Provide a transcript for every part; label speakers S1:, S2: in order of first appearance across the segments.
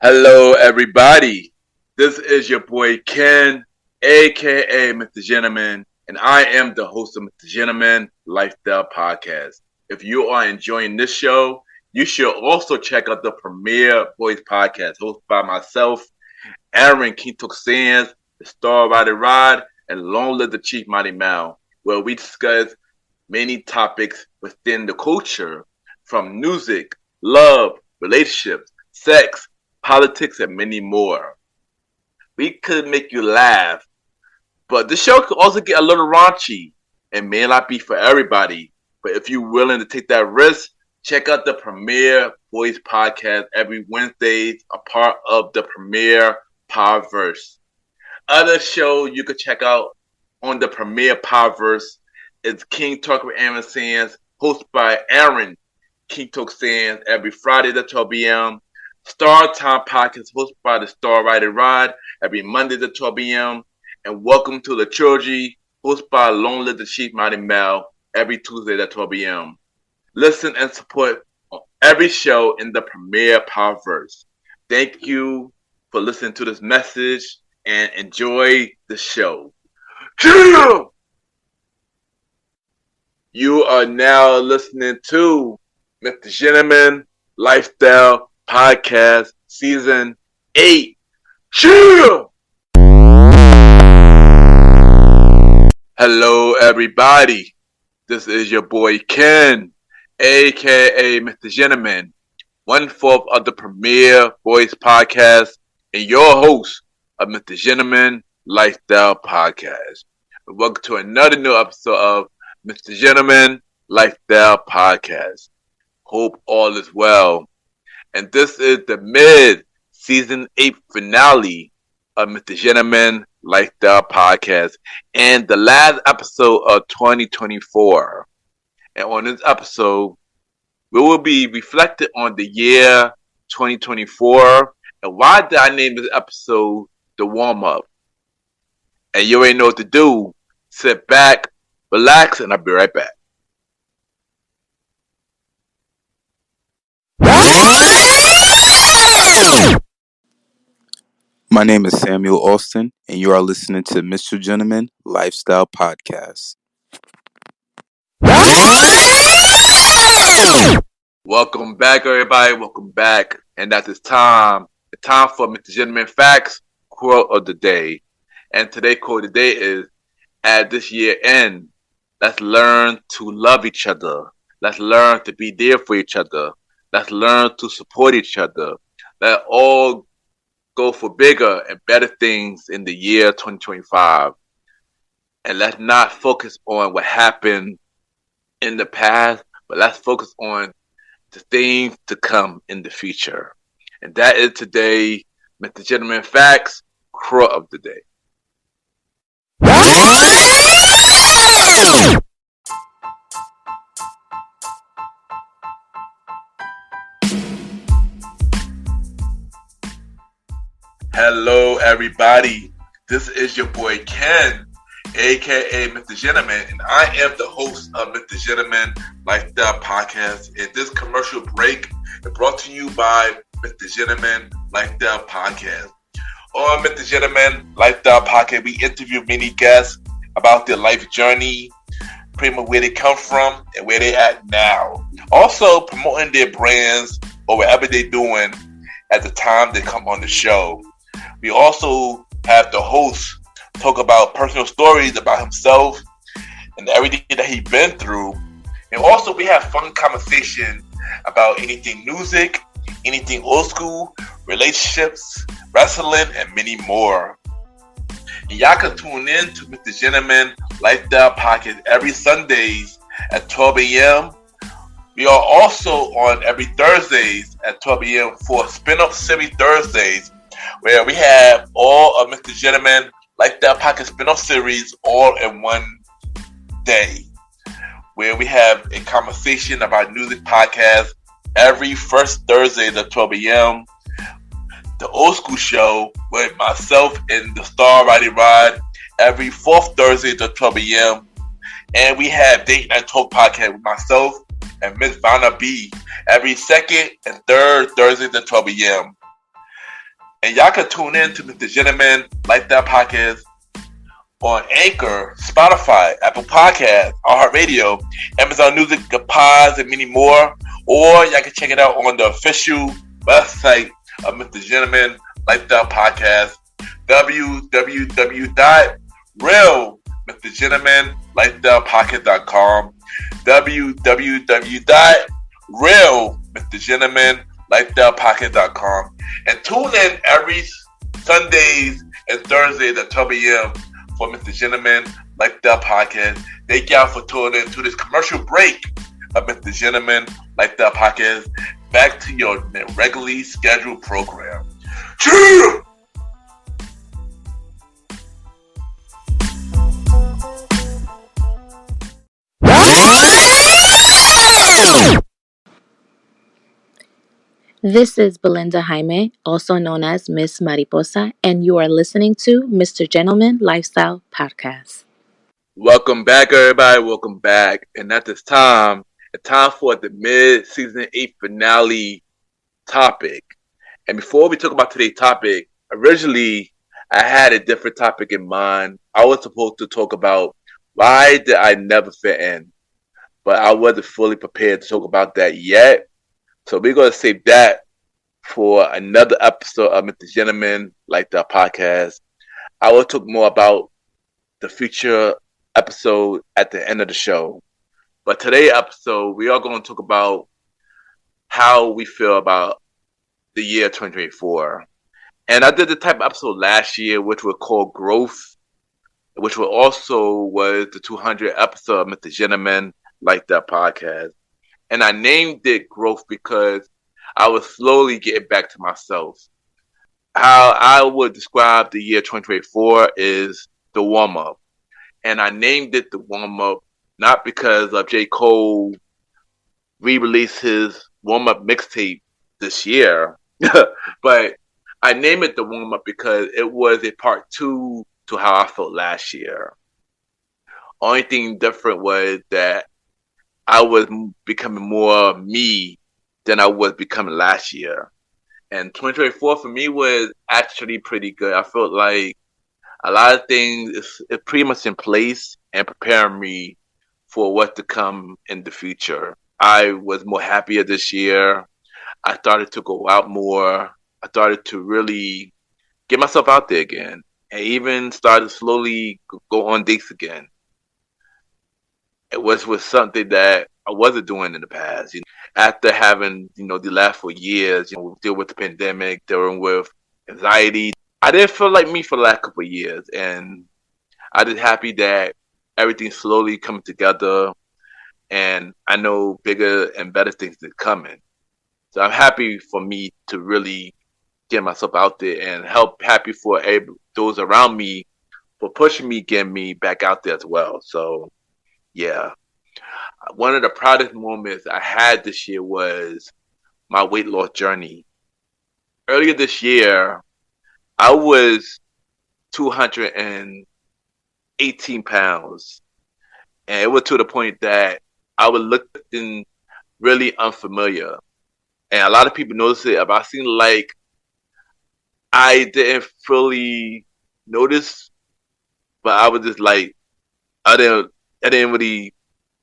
S1: Hello, everybody. This is your boy Ken, aka Mr. Gentleman, and I am the host of Mr. Gentleman Lifestyle Podcast. If you are enjoying this show, you should also check out the Premier Voice Podcast, hosted by myself, Aaron Kintok Sands, the Star Rider Rod, and Long Live the Chief Mighty Mal, where we discuss many topics within the culture, from music, love, relationships, sex, politics, and many more. We could make you laugh, but the show could also get a little raunchy and may not be for everybody. But if you're willing to take that risk, check out the Premier Voice Podcast every Wednesday, a part of the Premier Powerverse. Other show you could check out on the Premier Powerverse is King Talk with Aaron Sands, hosted by Aaron King Talk Sands every Friday at 12 p.m. Star Time Podcast hosted by the Star Rider Rod every Monday at 12 p.m. And Welcome to the Trilogy hosted by Long Live the Chief Mighty Mal every Tuesday at 12 p.m. Listen and support on every show in the Premier Powerverse. Thank you for listening to this message and enjoy the show. You are now listening to Mr. Gentleman Lifestyle Podcast Season 8. Chill! Hello, everybody. This is your boy Ken, aka Mr. Gentleman, 1/4 of the Premier Voice Podcast, and your host of Mr. Gentleman Lifestyle Podcast. Welcome to another new episode of Mr. Gentleman Lifestyle Podcast. Hope all is well. And this is the mid-season 8 finale of Mr. Gentleman Lifestyle Podcast and the last episode of 2024. And on this episode, we will be reflecting on the year 2024 and why did I name this episode The Warm-Up. And you already know what to do. Sit back, relax, and I'll be right back.
S2: My name is Samuel Austin, and you are listening to Mr. Gentleman Lifestyle Podcast.
S1: Welcome back, everybody. Welcome back. And at this time, the time for Mr. Gentleman Facts quote of the day. And today's quote of the day is, at this year end, let's learn to love each other. Let's learn to be there for each other. Let's learn to support each other. Let all go for bigger and better things in the year 2025. And let's not focus on what happened in the past, but let's focus on the things to come in the future. And that is today, Mr. Gentleman Facts, quote of the day. Hello, everybody. This is your boy Ken, aka Mr. Gentleman, and I am the host of Mr. Gentleman Lifestyle Podcast. And this commercial break is brought to you by Mr. Gentleman Lifestyle Podcast. On Mr. Gentleman Lifestyle Podcast, we interview many guests about their life journey, pretty much where they come from and where they're at now. Also promoting their brands or whatever they're doing at the time they come on the show. We also have the host talk about personal stories about himself and everything that he's been through. And also we have fun conversation about anything music, anything old school, relationships, wrestling, and many more. And y'all can tune in to Mr. Gentleman Lifestyle Podcast every Sundays at 12 a.m. We are also on every Thursdays at 12 a.m. for Spin-Off Series Thursdays, where we have all of Mr. Gentleman Lifestyle Podcast spin-off series all in one day, where we have a conversation about music podcast every first Thursday at 12 a.m. The Old School Show with myself and the Star Rider Rod every fourth Thursday at 12 a.m. And we have Date Night Talk Podcast with myself and Miss Vanna B every second and third Thursday at 12 a.m. And y'all can tune in to Mr. Gentleman Lifestyle Podcast on Anchor, Spotify, Apple Podcasts, iHeartRadio, Amazon Music, Pods, and many more. Or y'all can check it out on the official website of Mr. Gentleman Lifestyle Podcast, www.realmrgentlemanlifestylepodcast.com, www.realmrgentlemanlifestylepodcast.com, and tune in every Sundays and Thursdays at 12 a.m. for Mr. Gentleman Lifestyle Podcast. Thank y'all for tuning in to this commercial break of Mr. Gentleman Lifestyle Podcast. Back to your regularly scheduled program. Cheers!
S3: This is Belinda Jaime, also known as Miss Mariposa, and you are listening to Mr. Gentleman Lifestyle Podcast.
S1: Welcome back, everybody. Welcome back. And at this time, it's time for the mid-season 8 finale topic. And before we talk about today's topic, originally I had a different topic in mind. I was supposed to talk about why did I never fit in, but I wasn't fully prepared to talk about that yet. So we're going to save that for another episode of Mr. Gentleman Lifestyle Podcast. I will talk more about the future episode at the end of the show. But today's episode, we are going to talk about how we feel about the year 2024. And I did the type of episode last year, which was called Growth, which was the 200th episode of Mr. Gentleman Lifestyle Podcast. And I named it Growth because I was slowly getting back to myself. How I would describe the year 2024 is the warm-up. And I named it the warm-up not because of J. Cole re-released his warm-up mixtape this year, but I named it the warm-up because it was a part 2 to how I felt last year. Only thing different was that I was becoming more me than I was becoming last year. And 2024 for me was actually pretty good. I felt like a lot of things is pretty much in place and preparing me for what to come in the future. I was more happier this year. I started to go out more. I started to really get myself out there again. And even started slowly go on dates again. It was something that I wasn't doing in the past. After having, the last 4 years, deal with the pandemic, dealing with anxiety, I didn't feel like me for the last couple of years. And I'm just happy that everything's slowly coming together. And I know bigger and better things are coming. So I'm happy for me to really get myself out there and happy for those around me for pushing me, getting me back out there as well. So, yeah. One of the proudest moments I had this year was my weight loss journey. Earlier this year, I was 218 pounds. And it was to the point that I was looking really unfamiliar. And a lot of people noticed it, but I seemed like I didn't fully notice, but I was just like, I didn't really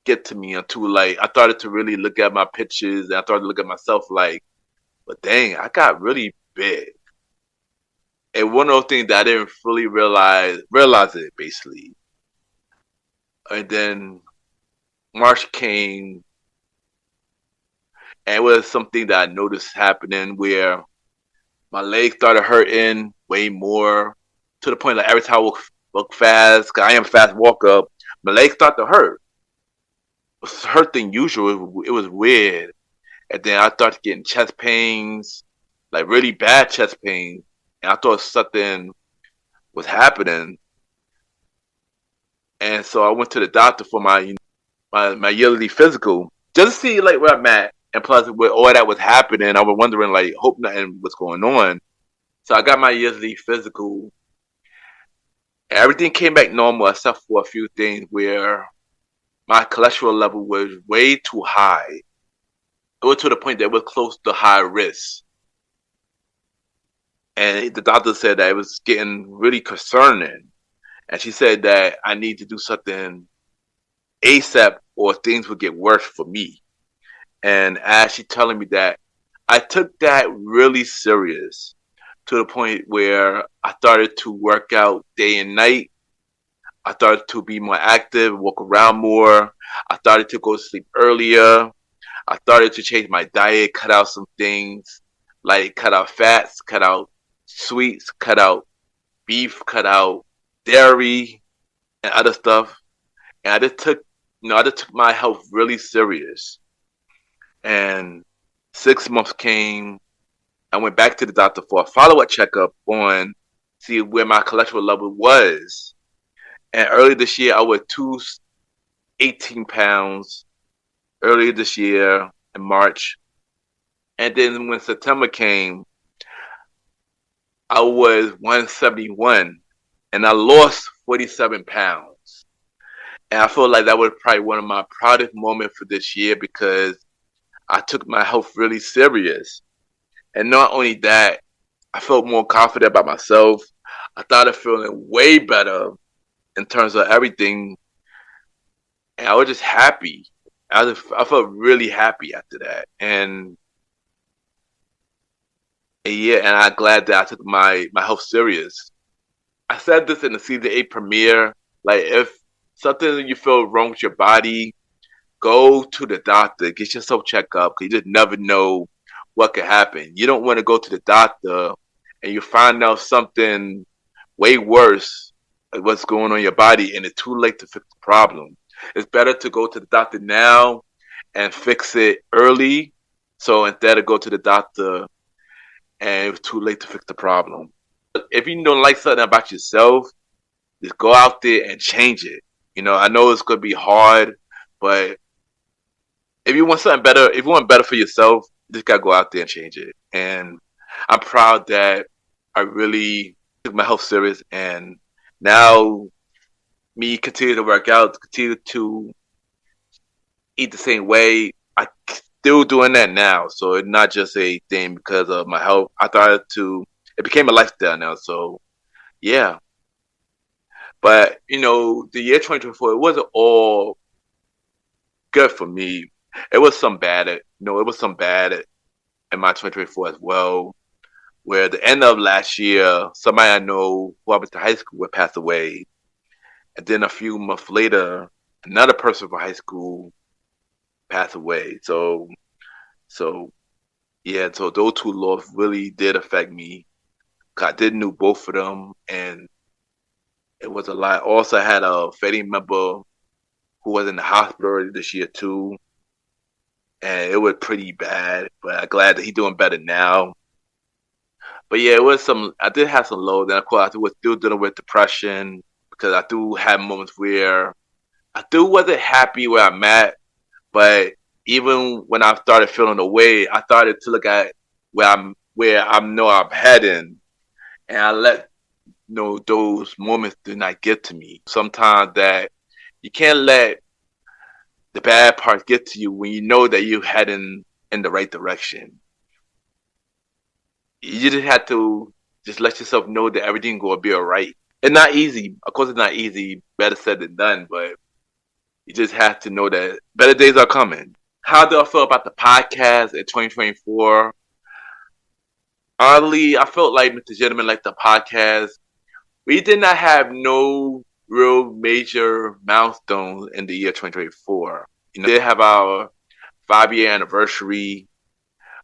S1: get to me until like I started to really look at my pictures and I started to look at myself like, but dang, I got really big. And one of those things that I didn't fully realize it basically. And then March came and it was something that I noticed happening where my legs started hurting way more to the point like every time I walk fast, because I am a fast walker, my legs start to hurt. It was hurt than usual. It was weird. And then I started getting chest pains, like really bad chest pains. And I thought something was happening. And so I went to the doctor for my yearly physical, just to see like where I'm at. And plus, with all that was happening, I was wondering, like, hope nothing was going on. So I got my yearly physical. Everything came back normal except for a few things where my cholesterol level was way too high. It was to the point that it was close to high risk. And the doctor said that it was getting really concerning. And she said that I need to do something ASAP or things would get worse for me. And as she telling me that, I took that really serious to the point where I started to work out day and night. I started to be more active, walk around more. I started to go to sleep earlier. I started to change my diet, cut out some things, like cut out fats, cut out sweets, cut out beef, cut out dairy and other stuff. And I just took my health really serious. And 6 months came. I went back to the doctor for a follow-up checkup on see where my cholesterol level was. And earlier this year, I was 218 pounds. Earlier this year in March, and then when September came, I was 171, and I lost 47 pounds. And I feel like that was probably one of my proudest moments for this year because I took my health really serious. And not only that, I felt more confident about myself. I started feeling way better in terms of everything, and I was just happy. I felt really happy after that, and yeah, and I'm glad that I took my health serious. I said this in the season 8 premiere. Like, if something you feel wrong with your body, go to the doctor, get yourself checked up, because you just never know what could happen. You don't want to go to the doctor and you find out something way worse, like what's going on in your body, and it's too late to fix the problem. It's better to go to the doctor now and fix it early. So instead of go to the doctor and it was too late to fix the problem. If you don't like something about yourself, just go out there and change it. I know it's going to be hard, but if you want something better, if you want better for yourself, you just got to go out there and change it. And I'm proud that I really took my health serious, and now me continue to work out, continue to eat the same way. I still doing that now, so it's not just a thing because of my health. It became a lifestyle now. So yeah, but the year 2024, it wasn't all good for me. It was some bad. It was some bad in my 2024 as well. Where the end of last year, somebody I know who I went to high school with passed away. And then a few months later, another person from high school passed away. So yeah, so those two losses really did affect me. 'Cause I did know both of them, and it was a lot. Also, I had a family member who was in the hospital this year too, and it was pretty bad. But I'm glad that he's doing better now. But yeah, I did have some lows, and of course, I was still dealing with depression. Because I do have moments where I do wasn't happy where I'm at, but even when I started feeling away, I started to look at where I know I'm heading, and I let those moments do not get to me. Sometimes that you can't let the bad parts get to you when you know that you're heading in the right direction. You just have to just let yourself know that everything gonna be alright. It's not easy. Of course, it's not easy. Better said than done, but you just have to know that better days are coming. How do I feel about the podcast in 2024? Honestly, I felt like Mr. Gentleman liked the podcast. We did not have no real major milestones in the year 2024. We did have our 5-year anniversary.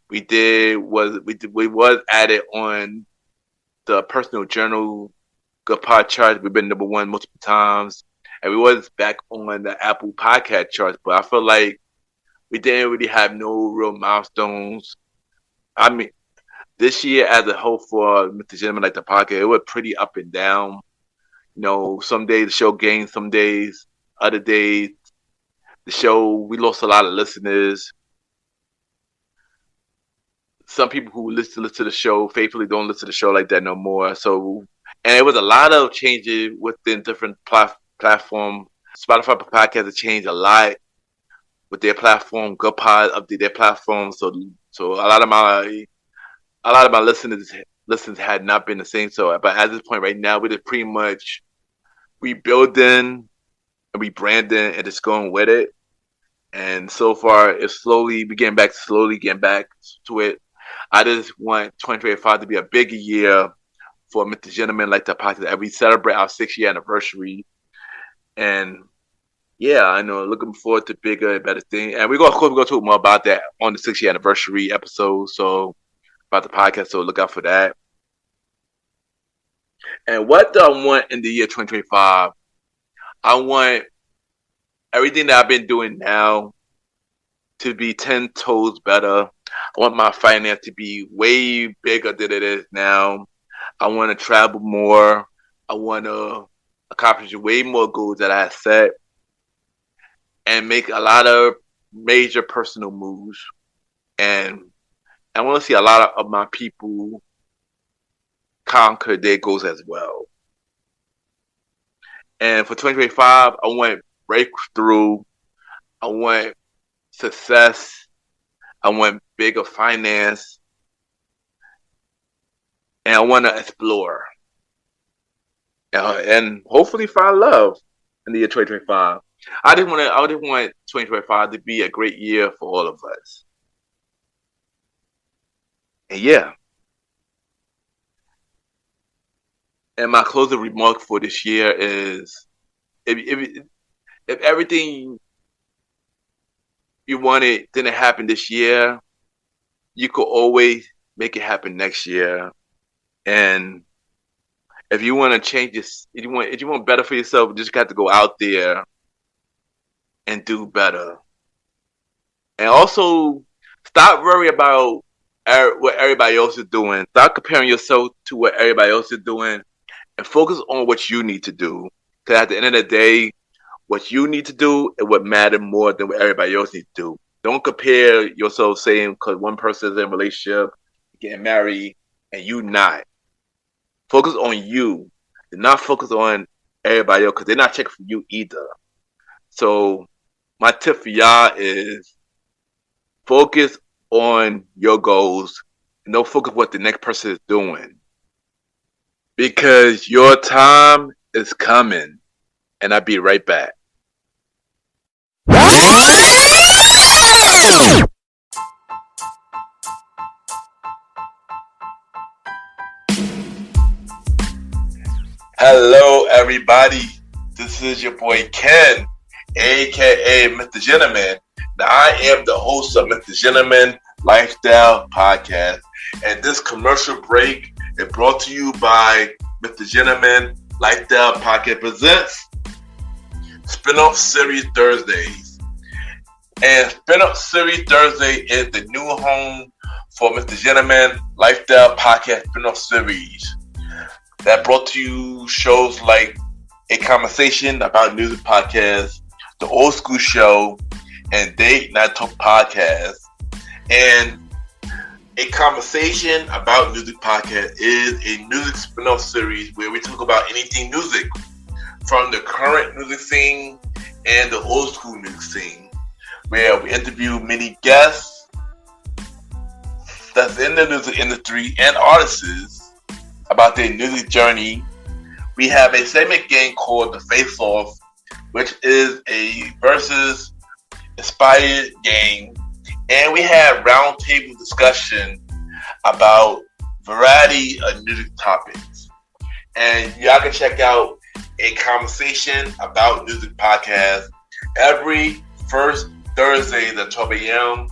S1: We was added on the personal journal Good Pod charts. We've been number one multiple times, and we was back on the Apple Podcast charts. But I feel like we didn't really have no real milestones. I mean, this year as a whole for Mr. Gentleman like the podcast, it was pretty up and down. Some days the show gained, some days, other days the show we lost a lot of listeners. Some people who listen to the show faithfully don't listen to the show like that no more. So, and it was a lot of changes within different platform. Spotify podcast has changed a lot with their platform. Good Pod update their platform. So a lot of my listeners listens had not been the same. So, but at this point right now, we're just pretty much rebuilding and rebranding and just going with it. And so far, it's slowly getting back to it. I just want 2025 to be a bigger year for Mr. Gentleman Like That Podcast as we celebrate our 6-year anniversary. And yeah, I know, looking forward to bigger and better things. And we're going to talk more about that on the 6-year anniversary episode. So, about the podcast, so look out for that. And what do I want in the year 2025? I want everything that I've been doing now to be 10 toes better. I want my finance to be way bigger than it is now. I want to travel more. I want to accomplish way more goals that I have set and make a lot of major personal moves. And I want to see a lot of my people conquer their goals as well. And for 2025, I want breakthrough. I want success. I want bigger finance. And I want to explore. And hopefully find love in the year 2025. I just want 2025 to be a great year for all of us. And yeah. And my closing remark for this year is, if everything you wanted didn't happen this year, you could always make it happen next year. And if you want to change this, if you want better for yourself, you just got to go out there and do better. And also, stop worrying about what everybody else is doing. Stop comparing yourself to what everybody else is doing, and focus on what you need to do. Because at the end of the day, what you need to do is what matters more than what everybody else needs to do. Don't compare yourself saying because one person is in a relationship, getting married, and you not. Focus on you. Do not focus on everybody else because they're not checking for you either. So my tip for y'all is focus on your goals and don't focus on what the next person is doing. Because your time is coming. And I'll be right back. Hello, everybody. This is your boy Ken, aka Mr. Gentleman. Now, I am the host of Mr. Gentleman Lifestyle Podcast. And this commercial break is brought to you by Mr. Gentleman Lifestyle Podcast presents Spin-Off Series Thursdays. And Spin-Off Series Thursday is the new home for Mr. Gentleman Lifestyle Podcast Spin-Off Series. That brought to you shows like A Conversation About Music Podcast, The Old School Show, and Date Night Talk Podcast. And A Conversation About Music Podcast is a music spin-off series where we talk about anything music, from the current music scene and the old school music scene, where we interview many guests that's in the music industry and artists about their music journey. We have a segment game called The Face Off, which is a versus inspired game. And we have roundtable discussion about variety of music topics. And y'all can check out A Conversation About Music Podcast every first Thursday at 12 a.m.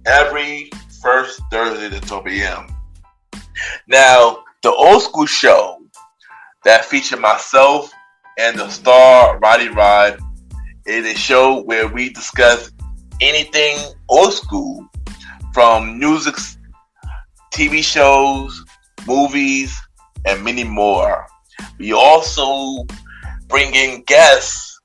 S1: Every first Thursday at 12 a.m. Now, the Old School Show that features myself and the star Roddy Rod is a show where we discuss anything old school, from music, TV shows, movies, and many more. We also bring in guests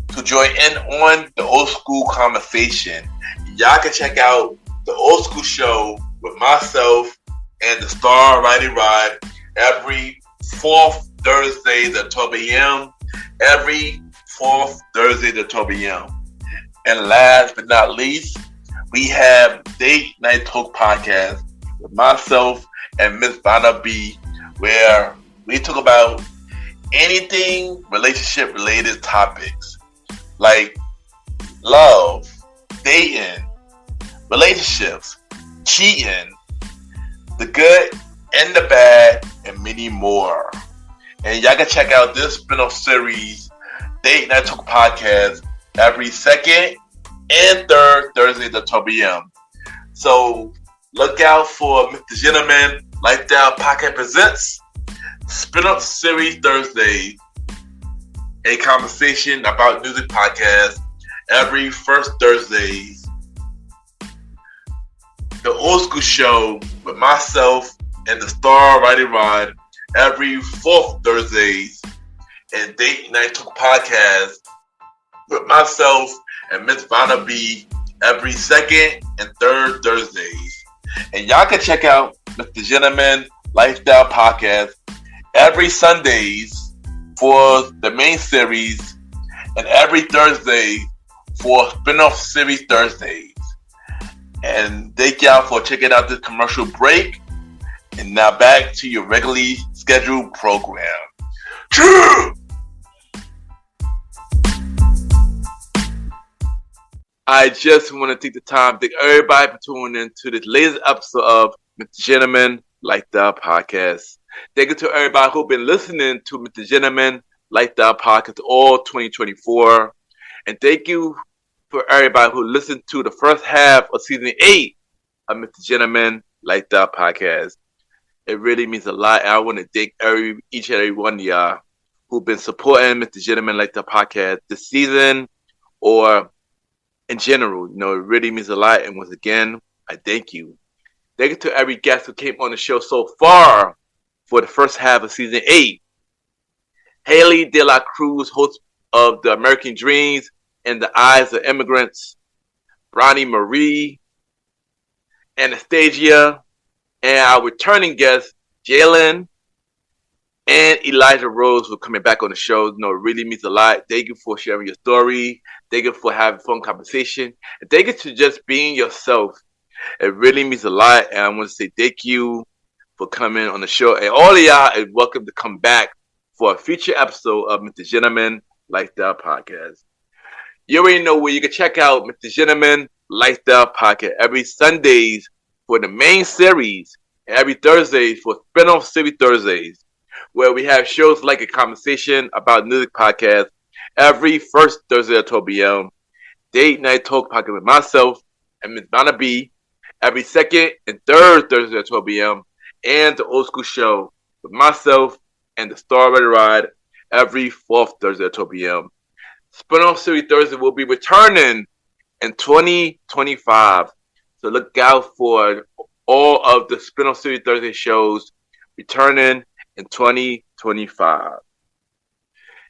S1: to join in on the old school conversation. Y'all can check out the Old School Show with myself and the star Roddy Rod every fourth Thursday at 12 a.m. Every fourth Thursday at 12 a.m. And last but not least, we have Date Night Talk Podcast with myself and Miss Vanna B, where we talk about anything relationship related topics like love, dating, relationships, cheating, the good and the bad, and many more. And y'all can check out this spin-off series, Date Night Talk Podcast, every second and third Thursday at 12 p.m. So look out for Mr. Gentleman Lifestyle Podcast Presents Spin-off Series Thursday, a conversation about music podcast every first Thursdays. The Old School Show with myself and the Star Riding Rod every fourth Thursdays, and Date Night Talk Podcast with myself and Miss Vanna B every second and third Thursdays. And y'all can check out Mr. Gentleman Lifestyle Podcast every Sundays for the main series and every Thursday for spin-off series Thursdays. And thank y'all for checking out this commercial break. And now back to your regularly scheduled program. True! I just want to take the time to thank everybody for tuning in to this latest episode of Mr. Gentleman Lifestyle Podcast. Thank you to everybody who's been listening to Mr. Gentleman Lifestyle Podcast all 2024. And thank you for everybody who listened to the first half of season 8 of Mr. Gentleman Lifestyle Podcast. It really means a lot. I want to thank each and every one of y'all who've been supporting Mr. Gentleman Lifestyle Podcast this season or in general. You know, it really means a lot. And once again, I thank you. Thank you to every guest who came on the show so far for the first half of season 8. Haley De La Cruz, host of The American Dreams and the Eyes of Immigrants. Bronnie Marie, Anastasia, and our returning guests, Jalen and Elijah Rose, for coming back on the show. You know, it really means a lot. Thank you for sharing your story. Thank you for having fun conversation. And thank you to just being yourself. It really means a lot. And I want to say thank you for coming on the show. And all of y'all is welcome to come back for a future episode of Mr. Gentleman Lifestyle Podcast. You already know where you can check out Mr. Gentleman Lifestyle Podcast every Sundays for the main series and every Thursday for spin-off series Thursdays, where we have shows like a conversation about music podcast every first Thursday at 12 p.m. Date Night Talk Podcast with myself and Ms. Vanna B every second and third Thursday at 12 p.m. and the Old School Show with myself and the Star Riding Rod every fourth Thursday at 12 p.m. Spin-off series Thursday will be returning in 2025. So look out for all of the spin-off series Thursday shows returning in 2025.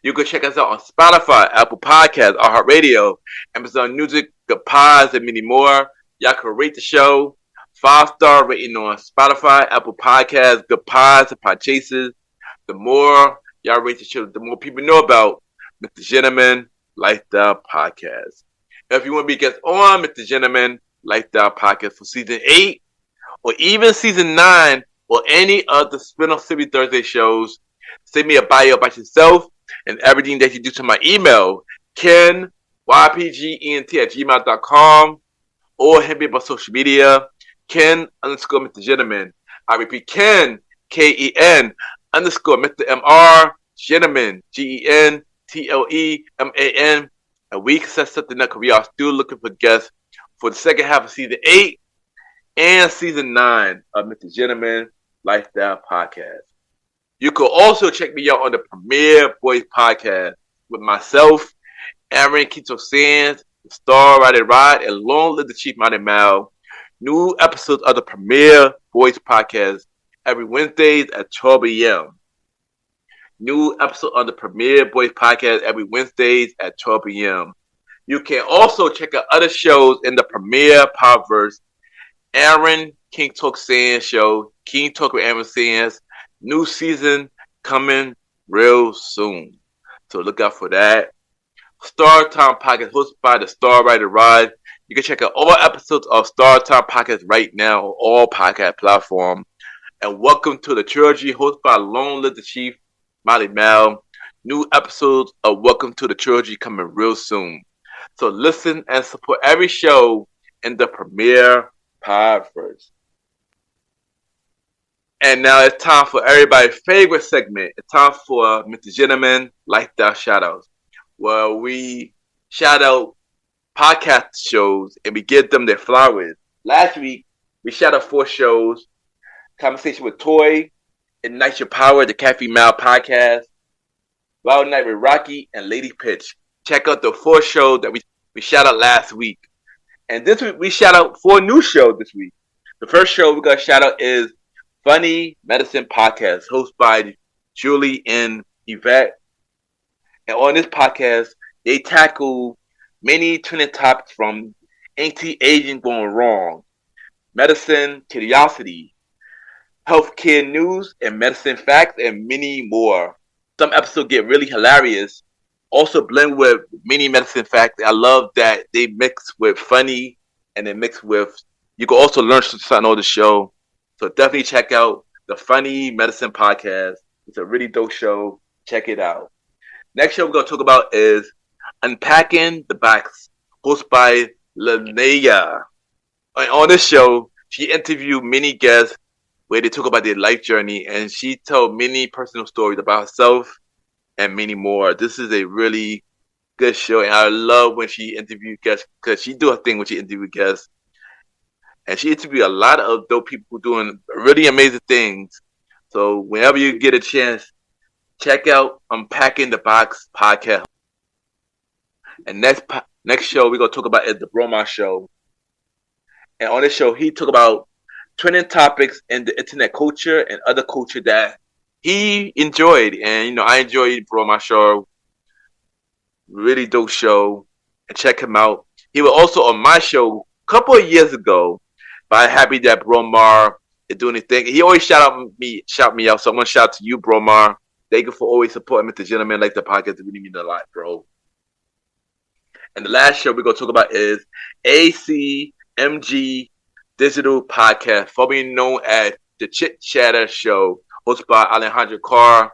S1: You can check us out on Spotify, Apple Podcasts, iHeartRadio, Amazon Music, Good Pods, and many more. Y'all can rate the show 5-star rating on Spotify, Apple Podcasts, Good Pods, and Podchasers. The more y'all rate the show, the more people know about Mr. Gentleman Lifestyle Podcast. If you want to be a guest on Mr. Gentleman Lifestyle Podcast for season 8 or even season 9 or any of the spin-off series Thursday shows, send me a bio about yourself and everything that you do to my email, kenypgent@gmail.com, or hit me up on social media, Ken_Mr. Gentleman. I repeat, Ken, Ken _Mr. MR Gentleman, GENTLEMAN. And we can set something up because we are still looking for guests for the second half of season 8 and season 9 of Mr. Gentleman Lifestyle Podcast. You can also check me out on the Premier Boys Podcast with myself, Aaron Quito Sands, the Star Riding Rod, and Long Live the Chief Mighty Mal. New episodes of the Premier Boys Podcast every Wednesdays at 12 a.m. New episode on the Premier Boys Podcast every Wednesdays at 12 p.m. You can also check out other shows in the Premier Podverse. Aaron King Talk Sands Show, King Talk with Aaron Sands. New season coming real soon. So look out for that. Star Time Podcast hosted by the Star Riding Rod. You can check out all episodes of Star Time Podcast right now on all podcast platforms. and welcome to the trilogy hosted by Lone Live the Chief, Molly Mel. New episodes of Welcome to the Trilogy coming real soon. So listen and support every show in the premiere Podverse. And now it's time for everybody's favorite segment. It's time for Mr. Gentleman Lifestyle Shoutouts, where we shout out podcast shows and we give them their flowers. Last week, we shout out 4 shows: Conversation with Toy, Ignite Your Power, the Cafe Mal podcast, Wild Night with Rocky, and Lady Pitch. Check out the 4 shows that we shout out last week. And this week, we shout out 4 new shows this week. The first show we're going to shout out is Funny Medicine Podcast, hosted by Julie and Yvette. And on this podcast, they tackle many trending topics from anti-aging going wrong, medicine curiosity, healthcare news, and medicine facts, and many more. Some episodes get really hilarious, also blend with many medicine facts. I love that they mix with funny and they mix with, you can also learn something on the show. So definitely check out the Funny Medicine Podcast. It's a really dope show. Check it out. Next show we're going to talk about is Unpacking the Box, hosted by Linnea. On this show, she interviewed many guests where they talk about their life journey, and she told many personal stories about herself and many more. This is a really good show, and I love when she interviewed guests because she do her thing when she interviewed guests. And she interviewed a lot of dope people doing really amazing things. So whenever you get a chance, check out Unpacking the Box podcast. And next show we're going to talk about is the Broma Show. And on this show, he talk about trending topics in the internet culture and other culture that he enjoyed. And, I enjoyed Broma Show. Really dope show. And check him out. He was also on my show a couple of years ago. But I'm happy that Bromar is doing his thing. He always shout me out. So I'm going to shout out to you, Bromar. Thank you for always supporting Mr. Gentleman. Like the podcast, it really means a lot, bro. And the last show we're going to talk about is ACMG Digital Podcast, formerly known as the Chit Chatter Show, hosted by Alejandra Carr.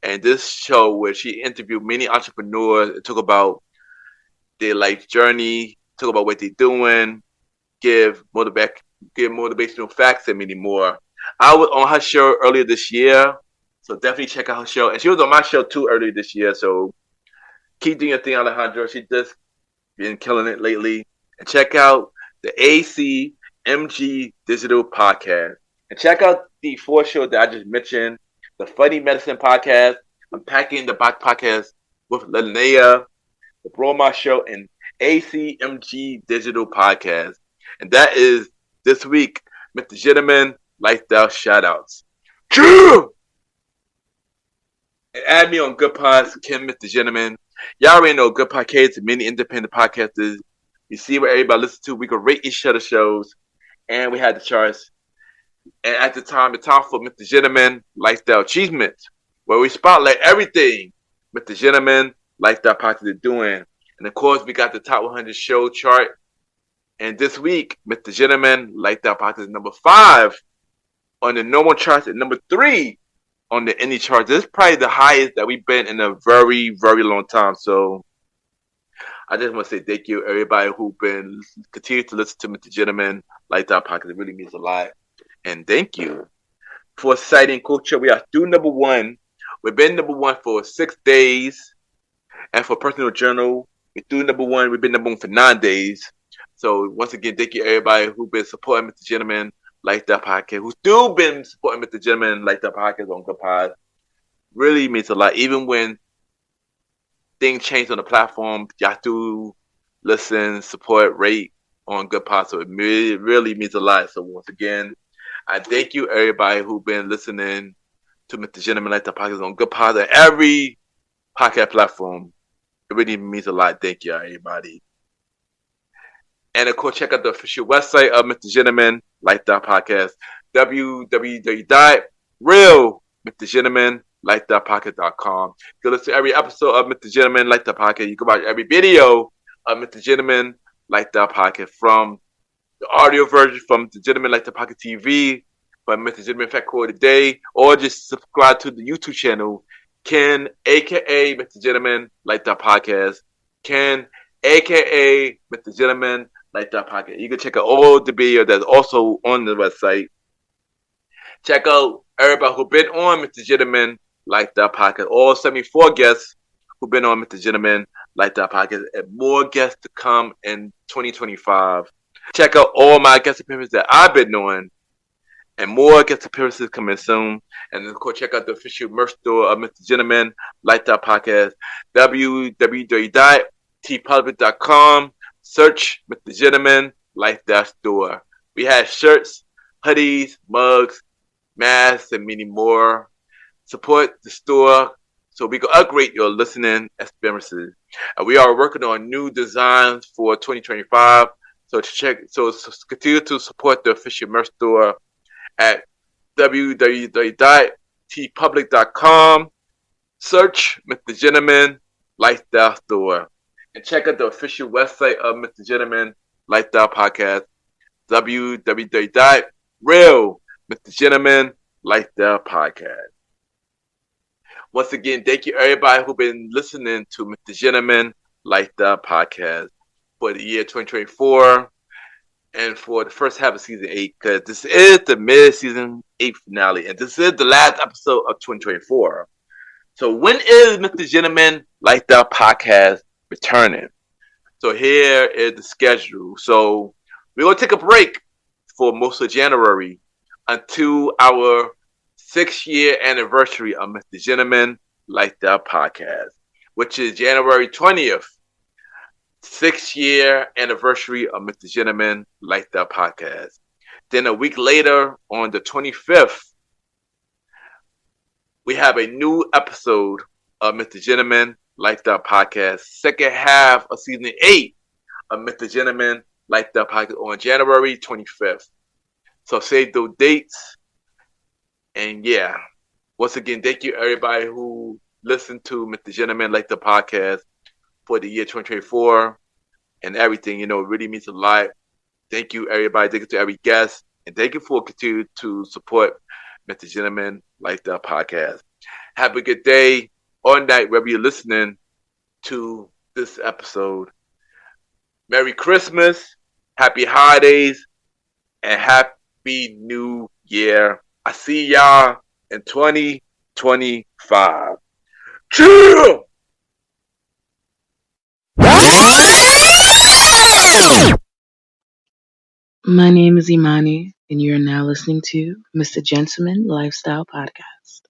S1: And this show where she interviewed many entrepreneurs and talk about their life journey, talk about what they're doing, give motivational facts and many more. I was on her show earlier this year, so definitely check out her show. And she was on my show too earlier this year, so keep doing your thing, Alejandro. She just been killing it lately. And check out the ACMG Digital Podcast. And check out the 4 shows that I just mentioned: the Funny Medicine Podcast, Unpacking the Box Podcast with Linnea, the Broma Show, and ACMG Digital Podcast. And that is this week, Mr. Gentleman Lifestyle Shoutouts. True! And add me on Good Pods, Kim, Mr. Gentleman. Y'all already know Good Podcasts and many independent podcasters. You see what everybody listens to. We can rate each other's shows. And we had the charts. And at the time, it's time for Mr. Gentleman Lifestyle Achievements, where we spotlight everything Mr. Gentleman Lifestyle Podcast is doing. And of course, we got the top 100 show chart. And this week, Mr. Gentleman Lifestyle Podcast is number 5 on the normal charts and number 3 on the indie charts. This is probably the highest that we've been in a very, very long time. So I just want to say thank you, everybody who've been continue to listen to Mr. Gentleman Lifestyle Podcast. It really means a lot. And thank you. For Society and Culture, we are still number 1. We've been number 1 for 6 days. And for Personal Journal, we're still number 1. We've been number 1 for 9 days. So once again, thank you everybody who's been supporting Mr. Gentleman Lifestyle Podcast, who's still been supporting Mr. Gentleman Lifestyle Podcast on Good Pod. Really means a lot. Even when things change on the platform, y'all do listen, support, rate on Good Pod. So it really means a lot. So once again, I thank you everybody who's been listening to Mr. Gentleman Lifestyle Podcast on Good Pod and every podcast platform. It really means a lot. Thank you everybody. And of course, check out the official website of Mr. Gentleman Lifestyle Podcast, www.realmrgentlemanlifestylepodcast.com. You can listen to every episode of Mr. Gentleman Lifestyle Podcast. You can watch every video of Mr. Gentleman Lifestyle Podcast, from the audio version from the Gentleman Lifestyle Podcast TV by Mr. Gentleman Fat Core today, or just subscribe to the YouTube channel, Ken, aka Mr. Gentleman Like That Podcast. Ken, aka Mr. Gentleman Like That Podcast. You can check out all the videos that's also on the website. Check out everybody who's been on Mr. Gentleman Like That Podcast. All 74 guests who've been on Mr. Gentleman Like That Podcast, and more guests to come in 2025. Check out all my guest appearances that I've been doing, and more guest appearances coming soon. And of course, check out the official merch store of Mr. Gentleman Like That Podcast, www.tpublic.com. Search Mr. Gentleman Like That Store. We have shirts, hoodies, mugs, masks, and many more. Support the store so we can upgrade your listening experiences. And we are working on new designs for 2025. So continue to support the official merch store at www.tpublic.com. Search Mr. Gentleman Like That Store, and check out the official website of Mr. Gentleman Like That Podcast, www.real Mr. Gentleman Like That Podcast. Once again, thank you everybody who's been listening to Mr. Gentleman Like That Podcast for the year 2024 and for the first half of season 8, because this is the mid-season 8 finale, and this is the last episode of 2024. So when is Mr. Gentleman Like That Podcast returning? So here is the schedule. So we're going to take a break for most of January until our 6-year anniversary of Mr. Gentleman Like That Podcast, which is January 20th. 6-year anniversary of Mr. Gentleman Like That Podcast. Then a week later, on the 25th, we have a new episode of Mr. Gentleman Like That Podcast, second half of season 8 of Mr. Gentleman Like That Podcast on January 25th. So save those dates. And yeah, once again, thank you everybody who listened to Mr. Gentleman Like That Podcast for the year 2024 and everything. You know, it really means a lot. Thank you everybody. Thank you to every guest. And thank you for continuing to support Mr. Gentleman Like That Podcast. Have a good day or night wherever you're listening to this episode. Merry Christmas, Happy Holidays, and Happy New Year. I see y'all in 2025. Chill!
S4: My name is Imani, and you're now listening to Mr. Gentleman Lifestyle Podcast.